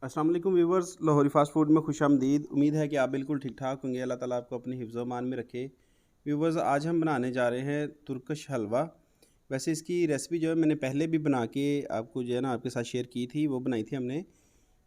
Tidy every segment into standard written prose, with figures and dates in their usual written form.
अस्सलाम वालेकुम viewers, Lahori fast food में खुशामदीद। उम्मीद है कि आप बिल्कुल ठीक-ठाक होंगे। अल्लाह ताला आपको अपने हिफ्ज़ व अमान में रखे। व्यूवर्स, आज हम बनाने जा रहे हैं तुर्किश हलवा। वैसे इसकी रेसिपी जो है मैंने पहले भी बना के आपको जो है ना आपके साथ शेयर की थी, वो बनाई थी हमने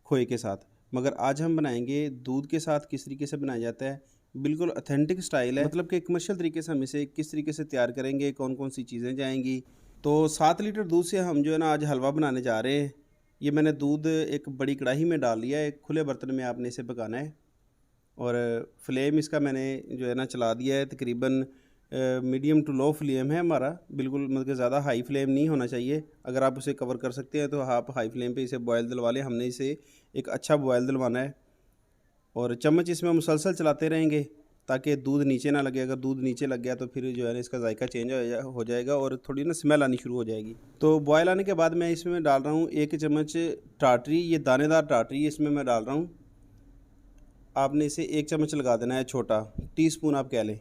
खोए के साथ। मगर आज हम बनाएँगे दूध के साथ। किस तरीके से बनाया जाता है, बिल्कुल ऑथेंटिक स्टाइल है, मतलब कि कमर्शियल तरीके से हम इसे किस तरीके से तैयार करेंगे, कौन-कौन सी चीज़ें जाएँगी। तो 7 लीटर दूध से हम जो है ना आज हलवा बनाने जा रहे हैं। ये मैंने दूध एक बड़ी कढ़ाई में डाल लिया है, एक खुले बर्तन में आपने इसे पकाना है। और फ्लेम इसका मैंने जो है ना चला दिया है, तकरीबन मीडियम टू लो फ्लेम है हमारा, बिल्कुल मतलब कि ज़्यादा हाई फ्लेम नहीं होना चाहिए। अगर आप उसे कवर कर सकते हैं तो आप हाई फ्लेम पे इसे बॉयल दिलवा लें। हमने इसे एक अच्छा बॉयल दिलवाना है और चम्मच इसमें मुसलसल चलाते रहेंगे ताकि दूध नीचे ना लगे। अगर दूध नीचे लग गया तो फिर जो है ना इसका जायका चेंज हो जाएगा और थोड़ी ना स्मेल आनी शुरू हो जाएगी। तो बॉयल आने के बाद मैं इसमें डाल रहा हूँ 1 चम्मच टाटरी। ये दानेदार टाटरी इसमें मैं डाल रहा हूँ। आपने इसे 1 चम्मच लगा देना है, छोटा टीस्पून आप कह लें।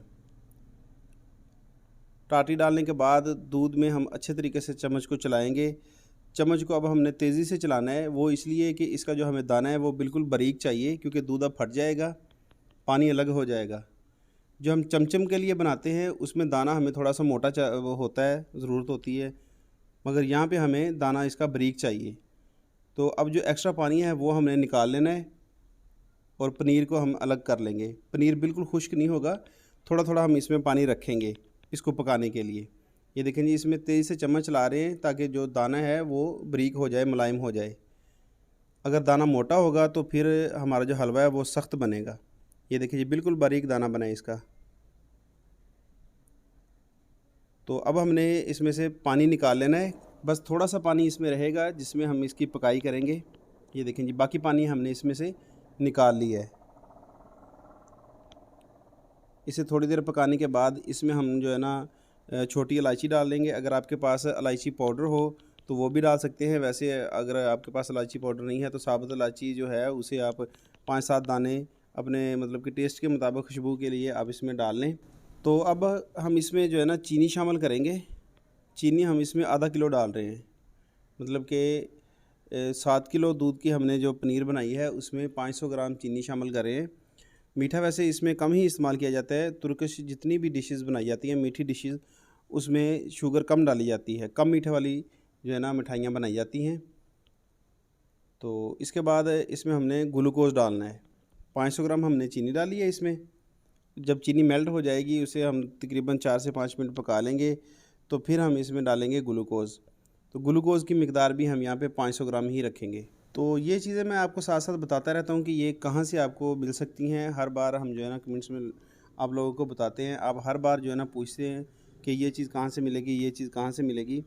टाटरी डालने के बाद दूध में हम अच्छे तरीके से चम्मच को चलाएँगे। चम्मच को अब हमने तेज़ी से चलाना है, वो इसलिए कि इसका जो हमें दाना है वो बिल्कुल बारीक चाहिए, क्योंकि दूध अब फट जाएगा, पानी अलग हो जाएगा। जो हम चमचम के लिए बनाते हैं उसमें दाना हमें थोड़ा सा मोटा वो होता है, ज़रूरत होती है, मगर यहाँ पे हमें दाना इसका बारीक चाहिए। तो अब जो एक्स्ट्रा पानी है वो हमने निकाल लेना है और पनीर को हम अलग कर लेंगे। पनीर बिल्कुल खुश्क नहीं होगा, थोड़ा थोड़ा हम इसमें पानी रखेंगे इसको पकाने के लिए। ये देखें जी, इसमें तेज़ी से चम्मच चला रहे हैं ताकि जो दाना है वो बारीक हो जाए, मुलायम हो जाए। अगर दाना मोटा होगा तो फिर हमारा जो हलवा है वो सख्त बनेगा। ये देखिए जी, बिल्कुल बारीक दाना बना है इसका। तो अब हमने इसमें से पानी निकाल लेना है, बस थोड़ा सा पानी इसमें रहेगा जिसमें हम इसकी पकाई करेंगे। ये देखें जी, बाकी पानी हमने इसमें से निकाल लिया है। इसे थोड़ी देर पकाने के बाद इसमें हम जो है ना छोटी इलायची डाल लेंगे। अगर आपके पास इलायची पाउडर हो तो वो भी डाल सकते हैं। वैसे अगर आपके पास इलायची पाउडर नहीं है तो साबुत इलायची जो है उसे आप 5-7 दाने अपने मतलब कि टेस्ट के मुताबिक खुशबू के लिए आप इसमें डाल लें। तो अब हम इसमें जो है ना चीनी शामिल करेंगे। चीनी हम इसमें आधा किलो डाल रहे हैं, मतलब कि 7 किलो दूध की हमने जो पनीर बनाई है उसमें 500 ग्राम चीनी शामिल कर रहे हैं। मीठा वैसे इसमें कम ही इस्तेमाल किया जाता है। तुर्किश जितनी भी डिशेज़ बनाई जाती हैं, मीठी डिशेज़, उसमें शुगर कम डाली जाती है, कम मीठे वाली जो है ना मिठाइयाँ बनाई जाती हैं। तो इसके बाद इसमें हमने ग्लूकोज़ डालना है। 500 ग्राम हमने चीनी डाली है इसमें। जब चीनी मेल्ट हो जाएगी उसे हम तकरीबन 4 से 5 मिनट पका लेंगे, तो फिर हम इसमें डालेंगे ग्लूकोज़। तो ग्लूकोज़ की मिकदार भी हम यहाँ पे 500 ग्राम ही रखेंगे। तो ये चीज़ें मैं आपको साथ-साथ बताता रहता हूँ कि ये कहाँ से आपको मिल सकती हैं। हर बार हम जो है ना कमेंट्स में आप लोगों को बताते हैं, आप हर बार जो है ना पूछते हैं कि ये चीज़ कहाँ से मिलेगी, ये चीज़ कहाँ से मिलेगी।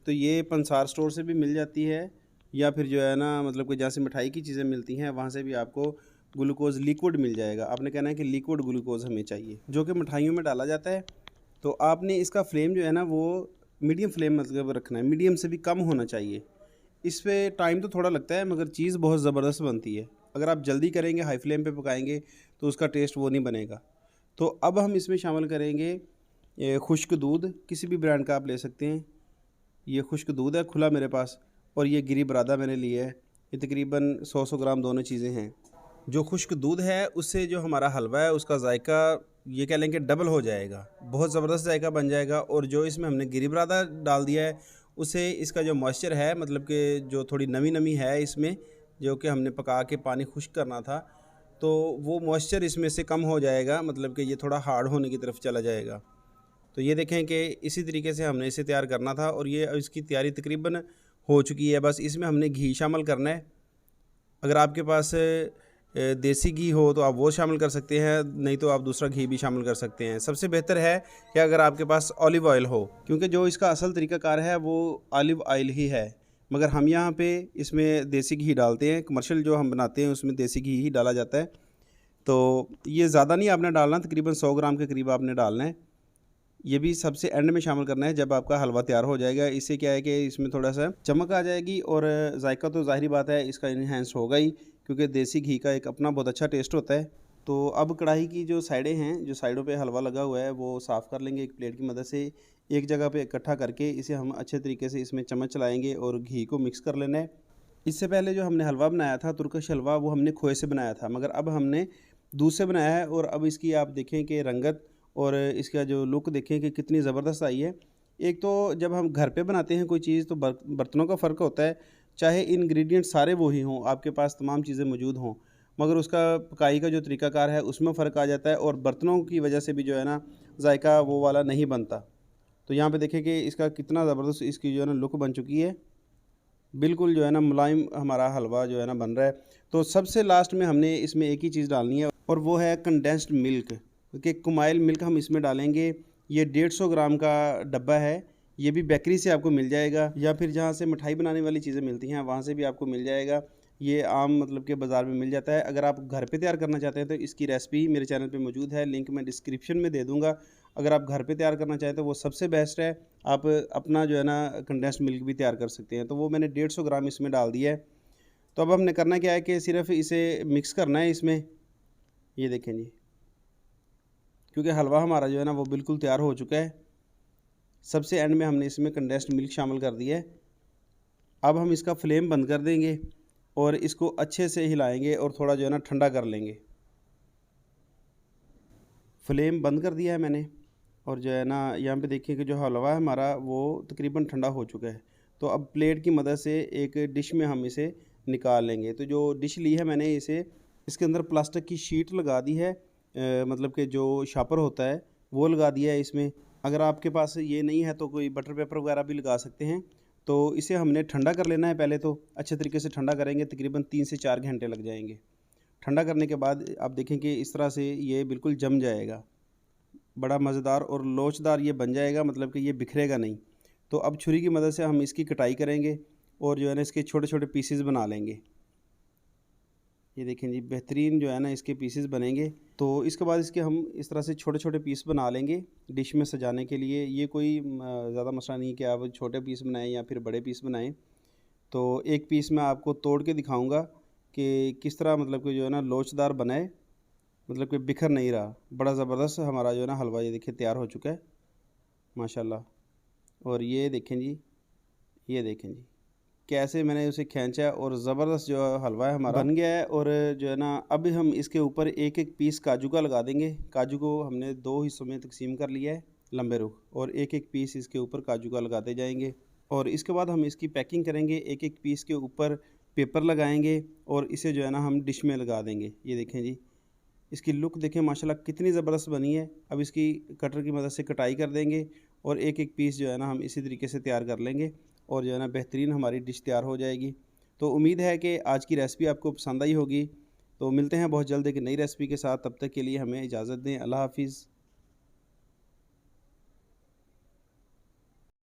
तो ये पंसार स्टोर से भी मिल जाती है, या फिर जो है ना मतलब कि जहाँ से मिठाई की चीज़ें मिलती हैं वहाँ से भी आपको ग्लूकोज़ लिक्विड मिल जाएगा। आपने कहना है कि लिक्विड ग्लूकोज़ हमें चाहिए, जो कि मिठाइयों में डाला जाता है। तो आपने इसका फ्लेम जो है ना वो मीडियम फ्लेम मतलब रखना है, मीडियम से भी कम होना चाहिए। इस पे टाइम तो थोड़ा लगता है मगर चीज़ बहुत ज़बरदस्त बनती है। अगर आप जल्दी करेंगे, हाई फ्लेम पे पकाएंगे तो उसका टेस्ट वो नहीं बनेगा। तो अब हम इसमें शामिल करेंगे खुश्क दूध, किसी भी ब्रांड का आप ले सकते हैं। ये खुश्क दूध है खुला मेरे पास, और ये गिरी बरादा मैंने लिया है। ये तकरीबन 100 ग्राम दोनों चीज़ें हैं। जो खुश्क दूध है उससे जो हमारा हलवा है उसका जायका ये कह लें कि डबल हो जाएगा, बहुत ज़बरदस्त जायका बन जाएगा। और जो इसमें हमने गिरी बरादा डाल दिया है उससे इसका जो मॉइस्चर है, मतलब कि जो थोड़ी नमी नमी है इसमें, जो कि हमने पका के पानी खुश्क करना था, तो वो मॉइस्चर इसमें से कम हो जाएगा, मतलब कि ये थोड़ा हार्ड होने की तरफ चला जाएगा। तो ये देखें कि इसी तरीके से हमने इसे तैयार करना था और ये इसकी तैयारी तकरीबन हो चुकी है। बस इसमें हमने घी शामिल करना है। अगर आपके पास देसी घी हो तो आप वो शामिल कर सकते हैं, नहीं तो आप दूसरा घी भी शामिल कर सकते हैं। सबसे बेहतर है कि अगर आपके पास ऑलिव ऑयल हो, क्योंकि जो इसका असल तरीक़ाकार है वो ऑलिव ऑयल ही है। मगर हम यहाँ पे इसमें देसी घी डालते हैं, कमर्शियल जो हम बनाते हैं उसमें देसी घी ही डाला जाता है। तो ये ज़्यादा नहीं आपने डालना, तकरीबन 100 ग्राम के करीब आपने डालना है। ये भी सबसे एंड में शामिल करना है जब आपका हलवा तैयार हो जाएगा। इससे क्या है कि इसमें थोड़ा सा चमक आ जाएगी और जायका तो ज़ाहिरी बात है इसका इन्हेंस होगा ही, क्योंकि देसी घी का एक अपना बहुत अच्छा टेस्ट होता है। तो अब कढ़ाई की जो साइडें हैं, जो साइडों पे हलवा लगा हुआ है, वो साफ़ कर लेंगे एक प्लेट की मदद से। एक जगह पे इकट्ठा करके इसे हम अच्छे तरीके से इसमें चम्मच चलाएँगे और घी को मिक्स कर लेना है। इससे पहले जो हमने हलवा बनाया था तुर्किश हलवा, वो हमने खोए से बनाया था, मगर अब हमने दूध से बनाया है। और अब इसकी आप देखें कि रंगत और इसका जो लुक देखें कि कितनी ज़बरदस्त आई है। एक तो जब हम घर पे बनाते हैं कोई चीज़ तो बर्तनों का फ़र्क होता है, चाहे इंग्रेडिएंट सारे वही हों, आपके पास तमाम चीज़ें मौजूद हों, मगर उसका पकाई का जो तरीक़ाकार है उसमें फ़र्क आ जाता है और बर्तनों की वजह से भी जो है ना जायका वो वाला नहीं बनता। तो यहाँ पे देखें कि इसका कितना ज़बरदस्त इसकी जो है ना लुक बन चुकी है। बिल्कुल जो है ना मुलायम हमारा हलवा जो है ना बन रहा है। तो सबसे लास्ट में हमने इसमें एक ही चीज़ डालनी है और वो है कंडेंस्ड मिल्क, कि कुमाइल मिल्क हम इसमें डालेंगे। ये 150 ग्राम का डब्बा है, ये भी बेकरी से आपको मिल जाएगा या फिर जहाँ से मिठाई बनाने वाली चीज़ें मिलती हैं वहाँ से भी आपको मिल जाएगा। ये आम मतलब के बाज़ार में मिल जाता है। अगर आप घर पे तैयार करना चाहते हैं तो इसकी रेसिपी मेरे चैनल पे मौजूद है, लिंक मैं डिस्क्रिप्शन में दे दूँगा। अगर आप घर पे तैयार करना चाहें तो वो सबसे बेस्ट है। आप अपना जो है ना कंडेंस्ड मिल्क भी तैयार कर सकते हैं। तो वो मैंने 150 ग्राम इसमें डाल दिया है। तो अब हमने करना क्या है कि सिर्फ़ इसे मिक्स करना है इसमें। ये देखें जी, क्योंकि हलवा हमारा जो है ना वो बिल्कुल तैयार हो चुका है। सबसे एंड में हमने इसमें कंडेंस्ड मिल्क शामिल कर दिया है। अब हम इसका फ्लेम बंद कर देंगे और इसको अच्छे से हिलाएंगे और थोड़ा जो है ना ठंडा कर लेंगे। फ्लेम बंद कर दिया है मैंने और जो है ना यहाँ पे देखिए कि जो हलवा है हमारा वो तकरीबन ठंडा हो चुका है। तो अब प्लेट की मदद से एक डिश में हम इसे निकाल लेंगे। तो जो डिश ली है मैंने इसे, इसके अंदर प्लास्टिक की शीट लगा दी है, मतलब कि जो शापर होता है वो लगा दिया है इसमें। अगर आपके पास ये नहीं है तो कोई बटर पेपर वगैरह भी लगा सकते हैं। तो इसे हमने ठंडा कर लेना है पहले, तो अच्छे तरीके से ठंडा करेंगे, तकरीबन 3 से 4 घंटे लग जाएंगे। ठंडा करने के बाद आप देखें कि इस तरह से ये बिल्कुल जम जाएगा, बड़ा मज़ेदार और लोचदार ये बन जाएगा, मतलब कि ये बिखरेगा नहीं। तो अब छुरी की मदद से हम इसकी कटाई करेंगे और जो है ना इसके छोटे छोटे पीसेस बना लेंगे। ये देखें जी, बेहतरीन जो है ना इसके पीसेस बनेंगे। तो इसके बाद इसके हम इस तरह से छोटे छोटे पीस बना लेंगे डिश में सजाने के लिए। ये कोई ज़्यादा मसला नहीं कि आप छोटे पीस बनाएं या फिर बड़े पीस बनाएं। तो एक पीस मैं आपको तोड़ के दिखाऊंगा कि किस तरह मतलब कि जो है ना लोचदार बनाए, मतलब कि बिखर नहीं रहा। बड़ा ज़बरदस्त हमारा जो है ना हलवा ये देखिए तैयार हो चुका है माशाल्लाह। और ये देखें जी, ये देखें जी कैसे मैंने उसे खींचा और ज़बरदस्त जो हलवा है हमारा बन गया है। और जो है ना अब हम इसके ऊपर एक एक पीस काजू का लगा देंगे। काजू को हमने 2 हिस्सों में तकसीम कर लिया है, लंबे रुख, और एक एक पीस इसके ऊपर काजू का लगाते जाएंगे। और इसके बाद हम इसकी पैकिंग करेंगे, एक एक पीस के ऊपर पेपर लगाएंगे और इसे जो है ना हम डिश में लगा देंगे। ये देखें जी, इसकी लुक देखें माशाल्लाह कितनी ज़बरदस्त बनी है। अब इसकी कटर की मदद से कटाई कर देंगे और एक एक पीस जो है ना हम इसी तरीके से तैयार कर लेंगे और जो है ना बेहतरीन हमारी डिश तैयार हो जाएगी। तो उम्मीद है कि आज की रेसिपी आपको पसंद आई होगी। तो मिलते हैं बहुत जल्द एक नई रेसिपी के साथ, तब तक के लिए हमें इजाज़त दें। अल्लाह हाफ़िज़।